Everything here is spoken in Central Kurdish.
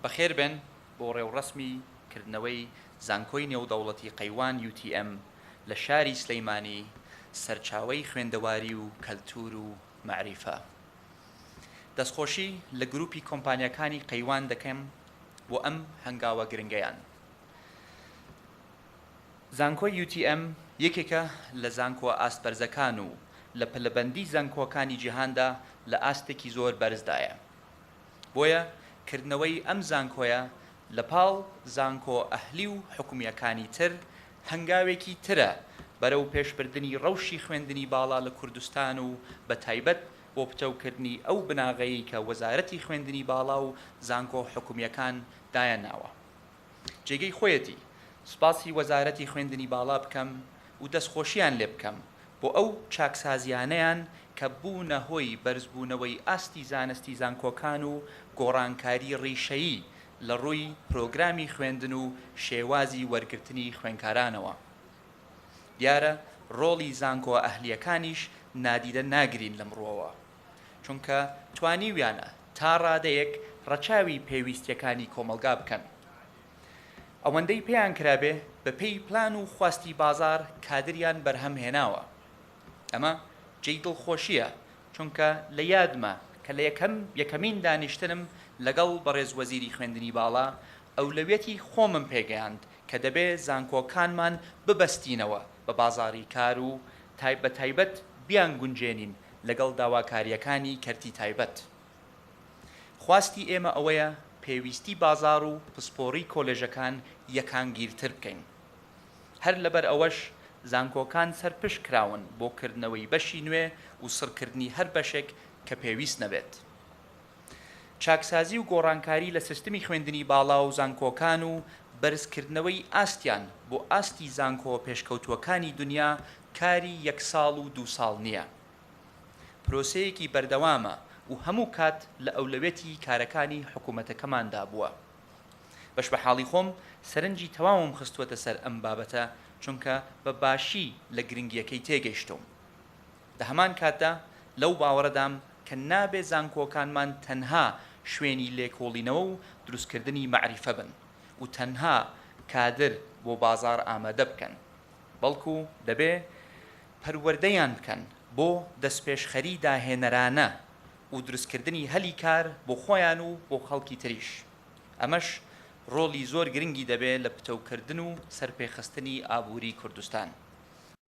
بەخێر بن بۆ ڕێوڕەسمی کردنەوەی زانکۆی نێودەوڵەتی قەیوان UTM لە شاری سلەیمانی سەرچاوەی خوێندەواری و کەلتور و معریفە. دەستخۆشی لە گروپی کۆمپانیەکانی قەیوان دەکەم بۆ ئەم هەنگاوە گرنگەیان. زانکۆی UTM یەکێکە لە زانکۆ ئاستبەرزەکان و لە پلەبەندی زانکۆکانی جیهاندا لە ئاستێکی زۆر بەرزدایە. بۆیە کردنەوەی ئەم زانکۆیە لە پاڵ زانکۆ ئەهلی و حکومیەکانی تر هەنگاوێکی ترە بەرەو پێشبردننی ڕەوشی خوێندنی باڵا لە کوردستان و بە تایبەت بۆ پتەوکردنی ئەو بناغەیە کە وەزارەتی خوێندنی باڵا و زانکۆ حکومیەکان دایاناوە. جێگەی خۆیەتی سوپاسی وەزارەتی خوێندنی باڵا بکەم و دەستخۆشییان لێ بکەم بۆ ئەو چاکسازیانەیان کە بوونە هۆی بەرزبوونەوەی ئاستی زانستی زانکۆکان و گۆڕانکاری ڕیشەیی لە ڕووی پرۆگرامی خوێندن و شێوازی وەرگرتنی خوێندکارانەوە. دیارە ڕۆڵی زانکۆ ئەهلیەکانیش نادیدە ناگرین لەمڕۆوە، چونکە توانیویانە تا ڕادەیەک ڕەچاوی پێویستیەکانی کۆمەلگا بکەن. ئەوەندەی پێیان کرابێ بە پێی پلان و خواستی بازار کادریان بەرهەم هێناوە. ئەمە جێی دڵخۆشیە، چونکە لە یادمە کە لە یەکەمین دانیشتنم لەگەڵ بەڕێز وەزیری خوێندنی باڵا ئەولەویەتی خۆمم پێگەیاند کە دەبێ زانکۆکانمان ببەستینەوە بە بازاری کار و بە تایبەت بیان گونجێنین لەگەڵ داواکاریەکانی کەرتی تایبەت. خواستی ئێمە ئەوەیە پێویستی بازار و پسپۆڕی کۆلێژەکان یەکانگیرتر بکەین. هەر لەبەر ئەوەش زانکۆکان سەرپش کراون بۆ کردنەوەی بەشی نوێ و سڕکردنی هەر بەشێک کە پێویست نەبێت. چاکسازی و گۆڕانکاری لە سیستمی خوێندنی باڵا و زانکۆکان و بەرزکردنەوەی ئاستیان بۆ ئاستی زانکۆ پێشکەوتووەکانی دنیا کاری 1 ساڵ و 2 ساڵ نییە. پرۆسەیەکی بەردەوامە و هەموو کات لە ئەولەوێتی کارەکانی حکوومەتەکەماندا بووە. بەش بە حاڵی خۆم سەرنجی تەواوم خستووەتە سەر ئەم بابەتە، چونکە بە باشی لە گرنگیەکەی تێگەیشتم. لە هەمان کاتدا لەو باوەڕەدام کە نابێ زانکۆکانمان تەنها شوێنی لێکۆڵینەوە و دروستکردنی معریفە بن و تەنها کادر بۆ بازار ئامادە بکەن، بەڵکو دەبێ پەروەردەیان بکەن بۆ دەستپێشخەری داهێنەرانە و دروستکردنی هەلی کار بۆ خۆیان و بۆ خەڵکی تریش. ئەمەش ڕۆڵی زۆر گرنگی دەبێت لە پتەوکردن و سەرپێخستنی ئابووری کوردستان.